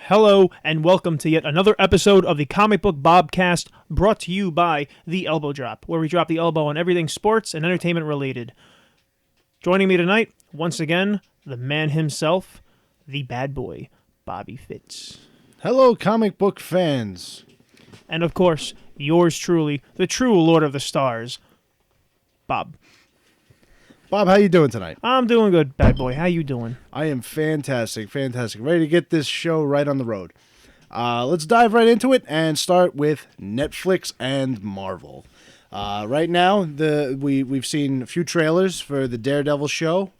Hello, and welcome to yet another episode of the Comic Book Bobcast, brought to you by The Elbow Drop, where we drop the elbow on everything sports and entertainment related. Joining me tonight, once again, the man himself, the bad boy, Bobby Fitz. Hello, comic book fans. And of course, yours truly, the true Lord of the Stars, Bob. Bob, how you doing tonight? I'm doing good, bad boy. How you doing? I am fantastic. Ready to get this show right on the road. Let's dive right into it and start with Netflix and Marvel. Right now, we've seen a few trailers for the Daredevil show.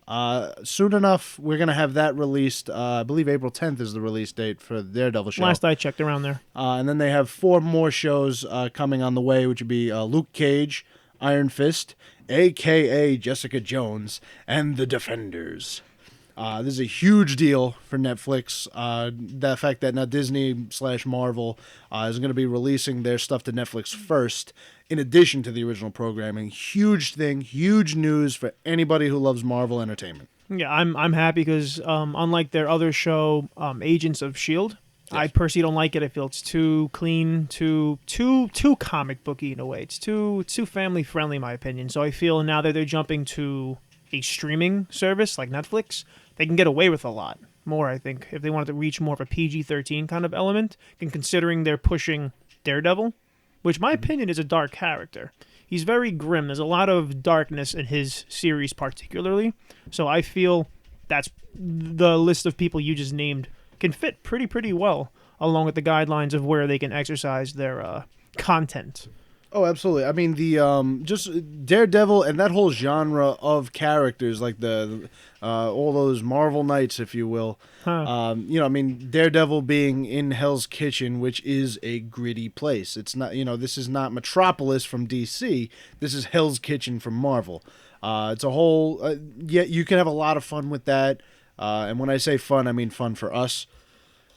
Soon enough, we're going to have that released. I believe April 10th is the release date for the Daredevil show. Last I checked, around there. And then they have 4 more shows coming on the way, which would be Luke Cage, Iron Fist, a.k.a. Jessica Jones, and The Defenders. This is a huge deal for Netflix. The fact that now Disney/Marvel is going to be releasing their stuff to Netflix first, in addition to the original programming. Huge thing, huge news for anybody who loves Marvel entertainment. Yeah, I'm happy because unlike their other show, Agents of S.H.I.E.L.D., yes. I personally don't like it. I feel it's too clean, too comic booky in a way. It's too family friendly, in my opinion. So I feel now that they're jumping to a streaming service like Netflix, they can get away with a lot more, I think, if they wanted to reach more of a PG-13 kind of element, and considering they're pushing Daredevil, which, in my opinion, is a dark character. He's very grim. There's a lot of darkness in his series particularly. So I feel that's the list of people you just named can fit pretty well along with the guidelines of where they can exercise their content. Oh, absolutely. I mean, the just Daredevil and that whole genre of characters, like the all those Marvel Knights, if you will. Huh. I mean, Daredevil being in Hell's Kitchen, which is a gritty place. It's not, this is not Metropolis from DC. This is Hell's Kitchen from Marvel. It's a whole. You can have a lot of fun with that. And when I say fun, I mean fun for us.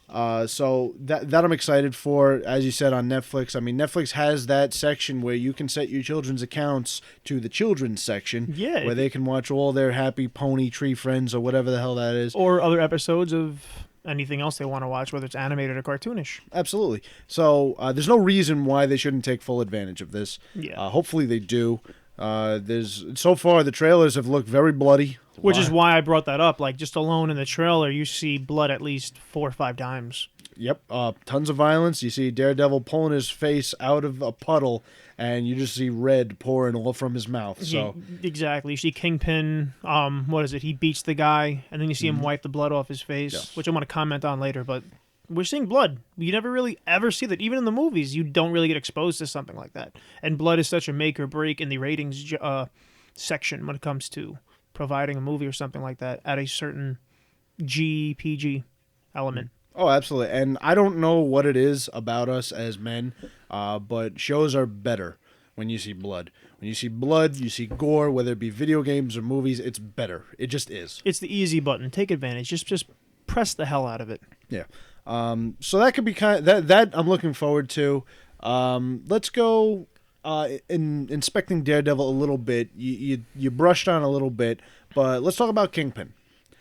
So that I'm excited for, as you said, on Netflix. I mean, Netflix has that section where you can set your children's accounts to the children's section, where they can watch all their Happy Pony Tree Friends or whatever the hell that is. Or other episodes of anything else they want to watch, whether it's animated or cartoonish. Absolutely. So there's no reason why they shouldn't take full advantage of this. Yeah. Hopefully they do. So far the trailers have looked very bloody. Which is why I brought that up. Like, just alone in the trailer, you see blood at least 4 or 5 times. Yep. Tons of violence. You see Daredevil pulling his face out of a puddle, and you just see red pouring all from his mouth. So yeah, exactly. You see Kingpin, what is it? He beats the guy, and then you see him wipe the blood off his face, yes. Which I want to comment on later, but we're seeing blood. You never really ever see that. Even in the movies, you don't really get exposed to something like that. And blood is such a make or break in the ratings section when it comes to providing a movie or something like that at a certain GPG element. Oh, absolutely. And I don't know what it is about us as men, but shows are better when you see blood. When you see blood, you see gore, whether it be video games or movies, it's better. It just is. It's the easy button. Take advantage. Just press the hell out of it. Yeah. So that could be that I'm looking forward to. Let's go in inspecting Daredevil a little bit. You brushed on a little bit, but let's talk about Kingpin.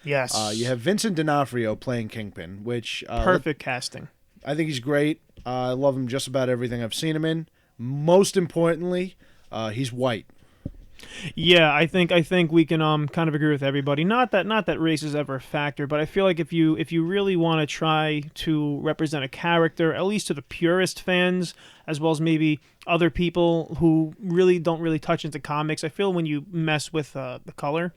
Yes. You have Vincent D'Onofrio playing Kingpin, which perfect casting. I think he's great. I love him just about everything I've seen him in. Most importantly, he's white. Yeah, I think we can kind of agree with everybody. Not that race is ever a factor, but I feel like if you really want to try to represent a character, at least to the purist fans, as well as maybe other people who really don't really touch into comics, I feel when you mess with the color,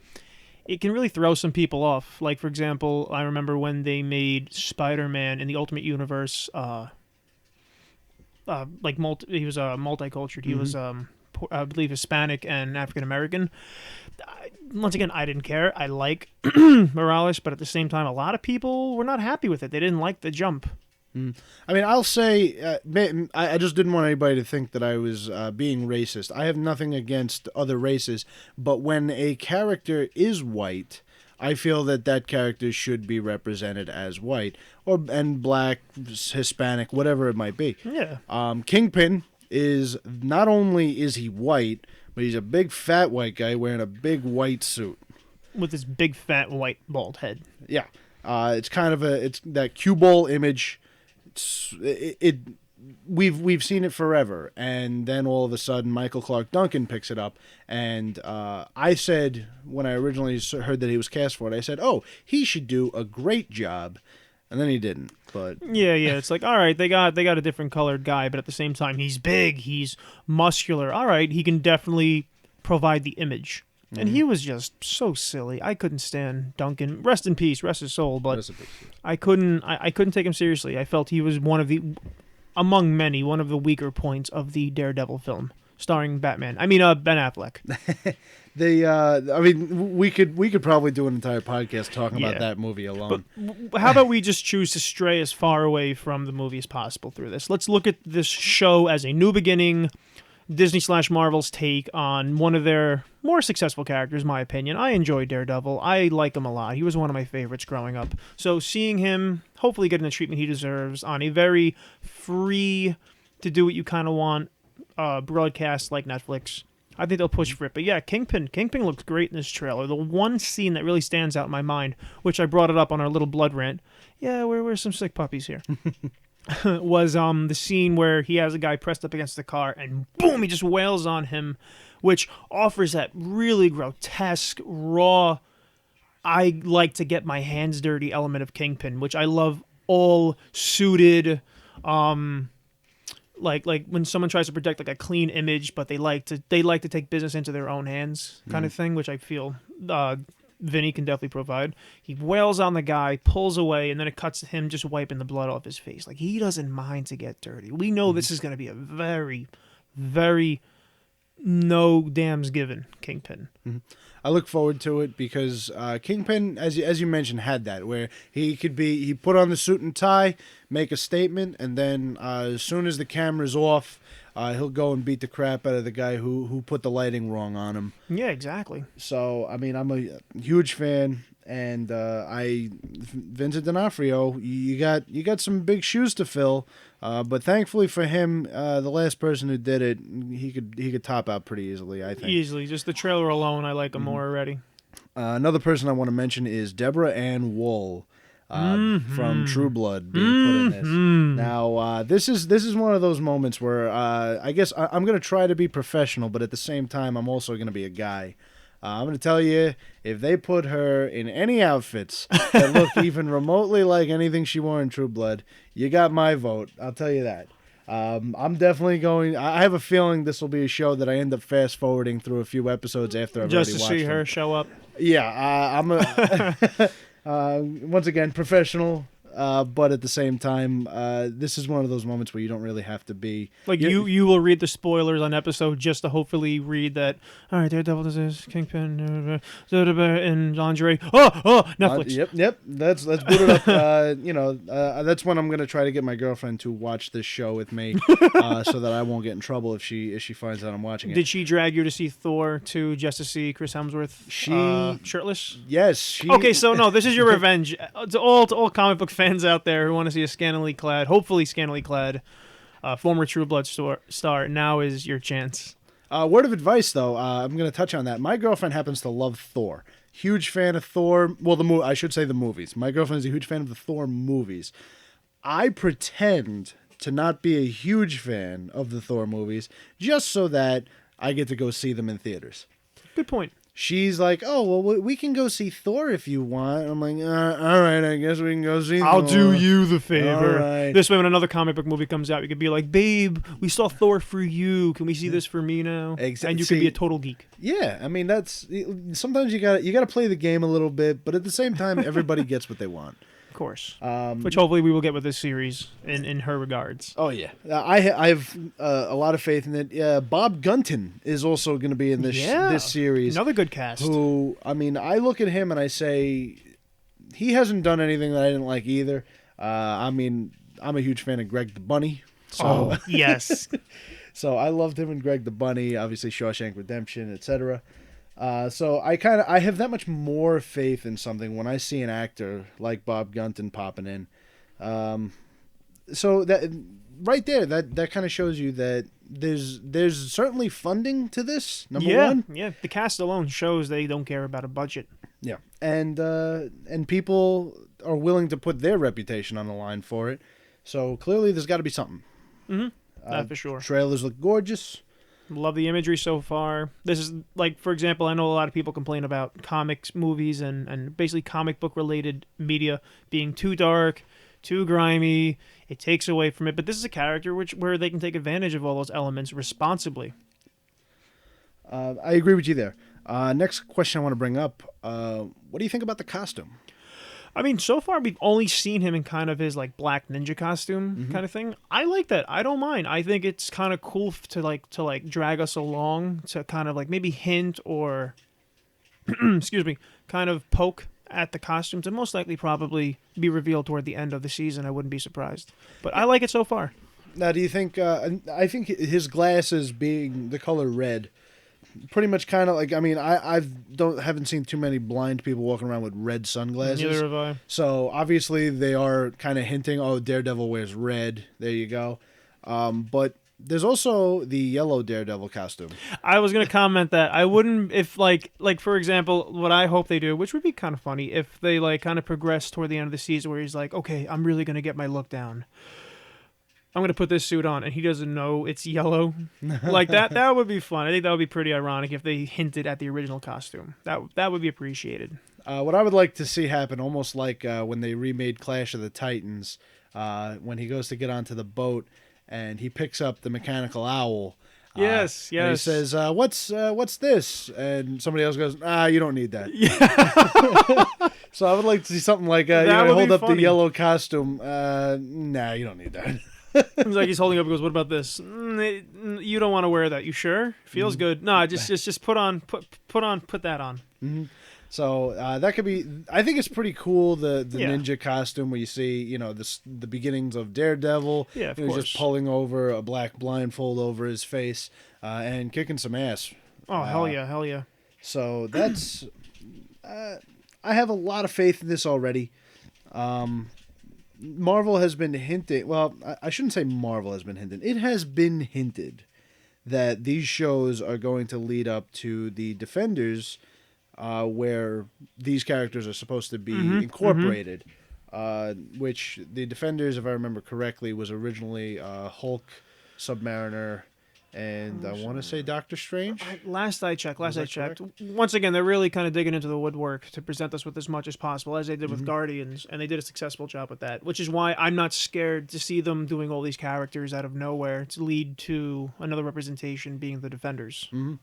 it can really throw some people off. Like, for example, I remember when they made Spider-Man in the Ultimate Universe, he was multicultural. He was I believe Hispanic and African American. Once again, I didn't care. I like Morales, but at the same time, a lot of people were not happy with it. They didn't like the jump. I mean, I'll say, I just didn't want anybody to think that I was being racist. I have nothing against other races, but when a character is white, I feel that character should be represented as white, and black, Hispanic, whatever it might be. Yeah. Kingpin is, not only is he white, but he's a big fat white guy wearing a big white suit. With this big fat white bald head. Yeah. It's kind of it's that cue ball image. we've seen it forever, and then all of a sudden Michael Clark Duncan picks it up, and I said when I originally heard that he was cast for it, I said, "Oh, he should do a great job," and then he didn't. But yeah, it's like, all right, they got a different colored guy, but at the same time, he's big, he's muscular. All right, he can definitely provide the image. And he was just so silly. I couldn't stand Duncan. Rest in peace, rest his soul. But I couldn't take him seriously. I felt he was among many, one of the weaker points of the Daredevil film starring Batman. I mean, Ben Affleck. We could probably do an entire podcast talking about that movie alone. But how about we just choose to stray as far away from the movie as possible through this? Let's look at this show as a new beginning. Disney/Marvel's take on one of their more successful characters, in my opinion. I enjoy Daredevil. I like him a lot. He was one of my favorites growing up. So seeing him hopefully getting the treatment he deserves on a very free to do what you kind of want broadcast like Netflix, I think they'll push for it. But yeah, Kingpin looks great in this trailer. The one scene that really stands out in my mind, which I brought it up on our little blood rant. Yeah, we're some sick puppies here. was the scene where he has a guy pressed up against the car and boom, he just wails on him, which offers that really grotesque, raw, I like to get my hands dirty element of Kingpin, which I love. All suited, like when someone tries to protect like a clean image, but they like to take business into their own hands kind of thing, which I feel Vinny can definitely provide. He wails on the guy, pulls away, and then it cuts to him just wiping the blood off his face. Like, he doesn't mind to get dirty. We know this is going to be a very, very no dams given Kingpin. Mm-hmm. I look forward to it because Kingpin, as you mentioned, had that where he put on the suit and tie, make a statement, and then as soon as the camera's off, he'll go and beat the crap out of the guy who put the lighting wrong on him. Yeah, exactly. So, I mean, I'm a huge fan, and Vincent D'Onofrio, you got some big shoes to fill, but thankfully for him, the last person who did it, he could top out pretty easily, I think. Easily. Just the trailer alone, I like him more already. Another person I want to mention is Deborah Ann Woll. From True Blood being put in this. Now, this is one of those moments where I guess I'm going to try to be professional, but at the same time, I'm also going to be a guy. I'm going to tell you, if they put her in any outfits that look even remotely like anything she wore in True Blood, you got my vote. I'll tell you that. I'm definitely going. I have a feeling this will be a show that I end up fast forwarding through a few episodes after I've already watched it. Just to see her show up. Yeah, I'm a. Once again, professional, but at the same time, this is one of those moments where you don't really have to be... Like, you will read the spoilers on episode just to hopefully read that, all right, Daredevil does this, Kingpin, and lingerie. Oh, Netflix. Yep, let's boot it up. That's when I'm going to try to get my girlfriend to watch this show with me so that I won't get in trouble if she finds out I'm watching it. Did she drag you to see Thor 2 just to see Chris Hemsworth shirtless? Yes. Okay, so no, this is your revenge. To all comic book fans out there who want to see a hopefully scantily clad, former True Blood star, now is your chance. Word of advice, though, I'm going to touch on that. My girlfriend happens to love Thor. Huge fan of Thor. Well, I should say the movies. My girlfriend is a huge fan of the Thor movies. I pretend to not be a huge fan of the Thor movies just so that I get to go see them in theaters. Good point. She's like, oh, well, we can go see Thor if you want. I'm like, all right, I guess we can go see I'll Thor. do you the favor. Right. This way, when another comic book movie comes out, you could be like, babe, we saw Thor for you. Can we see this for me now? Exactly. And you could be a total geek. Yeah, I mean, sometimes you got to play the game a little bit, but at the same time, everybody gets what they want. Of course. Which hopefully we will get with this series in her regards. Oh, yeah. I have a lot of faith in it. Bob Gunton is also going to be in this series. Another good cast. Who, I mean, I look at him and I say, he hasn't done anything that I didn't like either. I mean, I'm a huge fan of Greg the Bunny. So. Oh, yes. So I loved him and Greg the Bunny, obviously Shawshank Redemption, etc. So I have that much more faith in something when I see an actor like Bob Gunton popping in. So that right there, that kind of shows you that there's certainly funding to this. Number one, yeah, the cast alone shows they don't care about a budget. Yeah, and people are willing to put their reputation on the line for it. So clearly there's got to be something. That for sure. Trailers look gorgeous. Love the imagery so far. This is, like, for example, I know a lot of people complain about comics, movies, and basically comic book related media being too dark, too grimy. It takes away from it. But this is a character where they can take advantage of all those elements responsibly. I agree with you there. Next question I want to bring up. What do you think about the costume? I mean, so far we've only seen him in kind of his like black ninja costume kind of thing. I like that. I don't mind. I think it's kind of cool to drag us along to kind of like maybe hint or excuse me, kind of poke at the costumes and most likely probably be revealed toward the end of the season. I wouldn't be surprised. But I like it so far. Now, do you think I think his glasses being the color red pretty much kind of like, I mean, haven't seen too many blind people walking around with red sunglasses. Neither have I. So obviously they are kind of hinting, oh, Daredevil wears red. There you go. But there's also the yellow Daredevil costume. I was gonna comment that I wouldn't, if like for example, what I hope they do, which would be kind of funny, if they like kind of progress toward the end of the season where he's like, okay, I'm really gonna get my look down. I'm going to put this suit on, and he doesn't know it's yellow. Like, that would be fun. I think that would be pretty ironic if they hinted at the original costume. That would be appreciated. What I would like to see happen, almost like when they remade Clash of the Titans, when he goes to get onto the boat, and he picks up the mechanical owl. Yes. And he says, what's this? And somebody else goes, you don't need that. Yeah. So I would like to see something like, hold up funny. The yellow costume. Nah, you don't need that. It's like he's holding up and goes, what about this? You don't want to wear that. You sure? Feels good. No, just put that on. Mm-hmm. So that could be, I think it's pretty cool, the ninja costume where you see, the beginnings of Daredevil. Yeah, of course. Just pulling over a black blindfold over his face and kicking some ass. Oh, hell yeah. So that's, I have a lot of faith in this already. Marvel has been hinting, well, I shouldn't say Marvel has been hinting. It has been hinted that these shows are going to lead up to the Defenders, where these characters are supposed to be incorporated, which the Defenders, if I remember correctly, was originally Hulk, Submariner, and I want to say Doctor Strange. Last I checked. Once again, they're really kind of digging into the woodwork to present us with as much as possible, as they did with Guardians, and they did a successful job with that, which is why I'm not scared to see them doing all these characters out of nowhere to lead to another representation being the Defenders. Mm-hmm.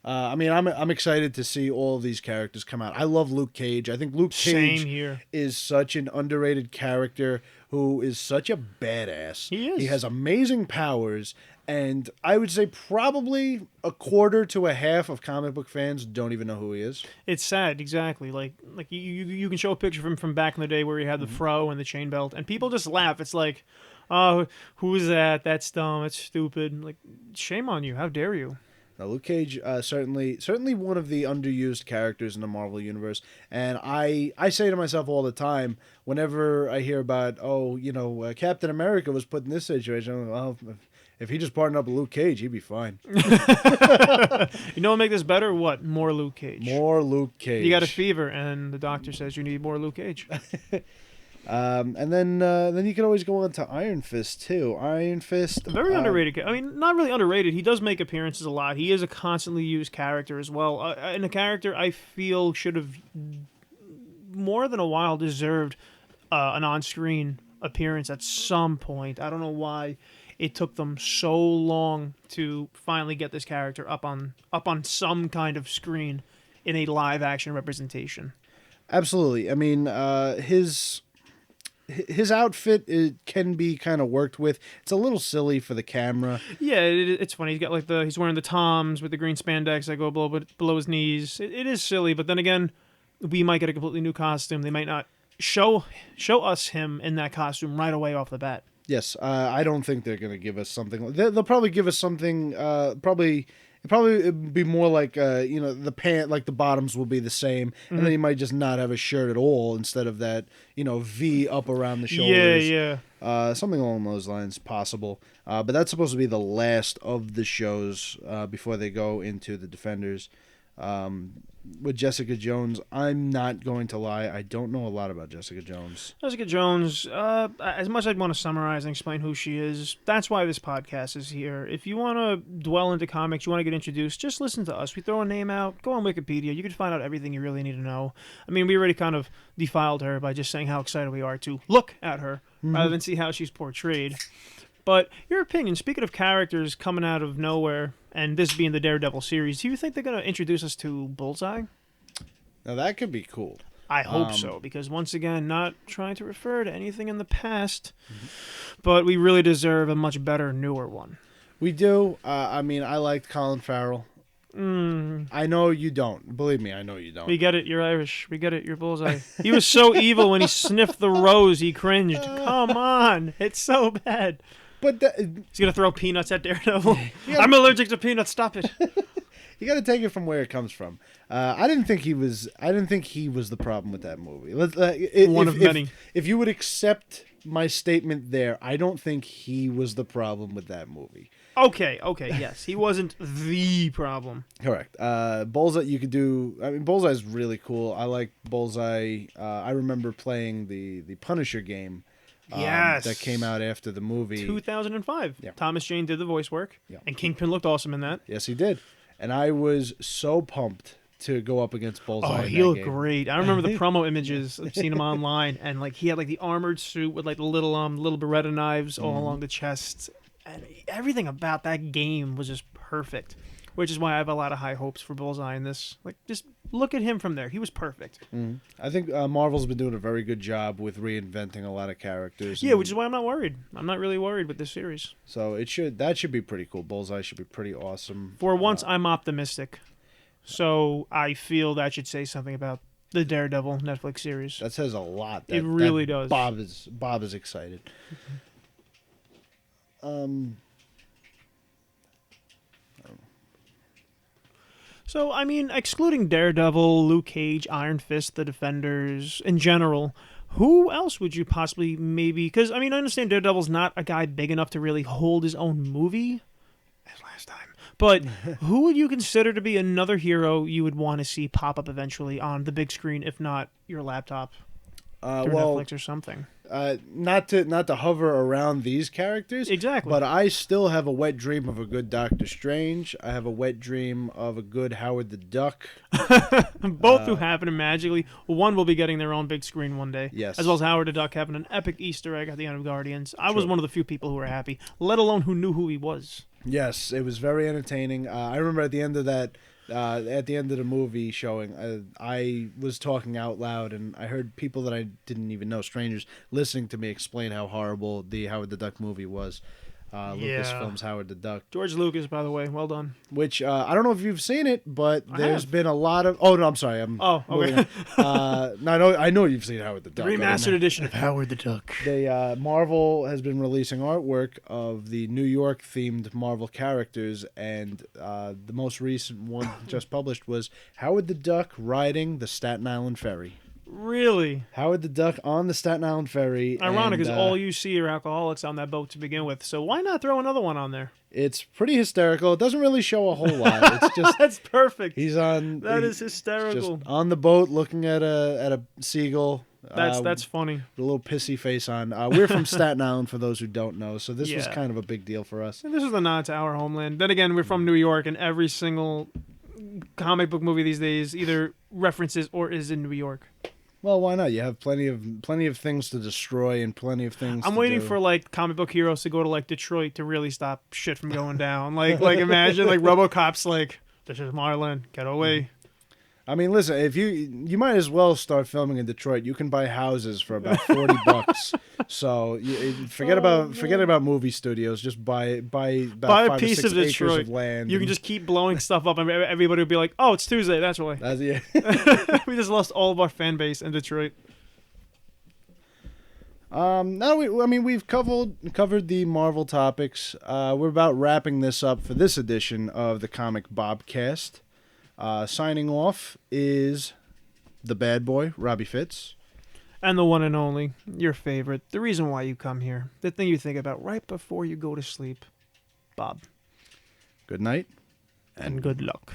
I mean, I'm excited to see all of these characters come out. I love Luke Cage. I think Luke Cage is such an underrated character who is such a badass. He is. He has amazing powers. And I would say probably a quarter to a half of comic book fans don't even know who he is. It's sad, exactly. Like you can show a picture from back in the day where he had the fro and the chain belt, and people just laugh. It's like, oh, who's that? That's dumb. That's stupid. Like, shame on you. How dare you? Now, Luke Cage, certainly one of the underused characters in the Marvel Universe. And I say to myself all the time, whenever I hear about, Captain America was put in this situation, I'm like, well, if he just partnered up with Luke Cage, he'd be fine. You know what make this better? What? More Luke Cage. More Luke Cage. You got a fever, and the doctor says you need more Luke Cage. And then you can always go on to Iron Fist, too. Iron Fist. Very underrated. I mean, not really underrated. He does make appearances a lot. He is a constantly used character as well. And a character I feel should have, more than a while, deserved an on-screen appearance at some point. I don't know why it took them so long to finally get this character up on some kind of screen in a live action representation. Absolutely. I mean, his outfit, it can be kind of worked with. It's a little silly for the camera. Yeah, it's funny. He's got like he's wearing the Toms with the green spandex that go below his knees. It is silly, but then again, we might get a completely new costume. They might not show us him in that costume right away off the bat. Yes, I don't think they're going to give us something. They'll probably give us something. It'd be more like the pant, like the bottoms will be the same, and then you might just not have a shirt at all instead of that V up around the shoulders. Yeah. Something along those lines, possible. But that's supposed to be the last of the shows before they go into the Defenders. With Jessica Jones, I'm not going to lie. I don't know a lot about Jessica Jones. Jessica Jones, as much as I'd want to summarize and explain who she is, that's why this podcast is here. If you want to dwell into comics, you want to get introduced, just listen to us. We throw a name out, go on Wikipedia. You can find out everything you really need to know. I mean, we already kind of defiled her by just saying how excited we are to look at her rather than see how she's portrayed. But your opinion, speaking of characters coming out of nowhere, and this being the Daredevil series, do you think they're going to introduce us to Bullseye? Now, that could be cool. I hope so, because once again, not trying to refer to anything in the past, but we really deserve a much better, newer one. We do. I mean, I liked Colin Farrell. I know you don't. Believe me, I know you don't. We get it. You're Irish. We get it. You're Bullseye. He was so evil when he sniffed the rose. He cringed. Come on. It's so bad. But he's going to throw peanuts at Daredevil. I'm allergic to peanuts. Stop it. You got to take it from where it comes from. I didn't think he was the problem with that movie. One of many. If you would accept my statement there, I don't think he was the problem with that movie. Okay, yes. He wasn't the problem. Correct. Bullseye, you could do... I mean, Bullseye's really cool. I like Bullseye. I remember playing the Punisher game. Yes. That came out after the movie. 2005. Yeah. Thomas Jane did the voice work. Yeah. And Kingpin looked awesome in that. Yes, he did. And I was so pumped to go up against Bullseye. Oh, he looked great. I remember the promo images. I've seen him online, and like he had like the armored suit with like the little Beretta knives all along the chest, and everything about that game was just perfect. Which is why I have a lot of high hopes for Bullseye in this. Like, just look at him from there. He was perfect. I think Marvel's been doing a very good job with reinventing a lot of characters. Yeah, which is why I'm not worried. I'm not really worried with this series. So that should be pretty cool. Bullseye should be pretty awesome. For once, I'm optimistic. So I feel that should say something about the Daredevil Netflix series. That says a lot. It really does. Bob is excited. So, I mean, excluding Daredevil, Luke Cage, Iron Fist, The Defenders, in general, who else would you possibly maybe... Because, I mean, I understand Daredevil's not a guy big enough to really hold his own movie, as last time. But who would you consider to be another hero you would want to see pop up eventually on the big screen, if not your laptop, through Netflix or something? Not to hover around these characters. Exactly. But I still have a wet dream of a good Doctor Strange. I have a wet dream of a good Howard the Duck. Both who happen magically. One will be getting their own big screen one day. Yes. As well as Howard the Duck having an epic Easter egg at the end of Guardians. I was one of the few people who were happy, let alone who knew who he was. Yes, it was very entertaining. I remember at the end of that... at the end of the movie showing, I was talking out loud, and I heard people that I didn't even know, strangers, listening to me explain how horrible the Howard the Duck movie was. Lucasfilm's Howard the Duck. George Lucas, by the way, well done. Which, I don't know if you've seen it, but there's been a lot of... Oh, no, I'm sorry. Okay. No, I know you've seen Howard the Duck. Remastered edition of Howard the Duck. Marvel has been releasing artwork of the New York-themed Marvel characters, and the most recent one just published was Howard the Duck riding the Staten Island Ferry. Really? Howard the Duck on the Staten Island Ferry. Ironic, because all you see are alcoholics on that boat to begin with, so why not throw another one on there? It's pretty hysterical. It doesn't really show a whole lot. It's just That's perfect. He's on. That is hysterical. Just on the boat looking at a seagull. That's funny. With a little pissy face on. We're from Staten Island, for those who don't know, so this was kind of a big deal for us. And this is the nod to our homeland. Then again, we're from New York, and every single comic book movie these days either references or is in New York. Well, why not? You have plenty of things to destroy and plenty of things. I'm waiting for like comic book heroes to go to like Detroit to really stop shit from going down. Like imagine like RoboCop's like, "This is Marlin, get away." I mean, listen, if you might as well start filming in Detroit. You can buy houses for about $40. So forget about movie studios. Just buy about a 5 piece or 6 of Detroit. acres of land. You can just keep blowing stuff up, and everybody will be like, "Oh, it's Tuesday. That's why." We just lost all of our fan base in Detroit. Now we've covered the Marvel topics. We're about wrapping this up for this edition of the Comic Bobcast. Signing off is the bad boy, Robbie Fitz. And the one and only, your favorite, the reason why you come here, the thing you think about right before you go to sleep, Bob. Good night. And good luck.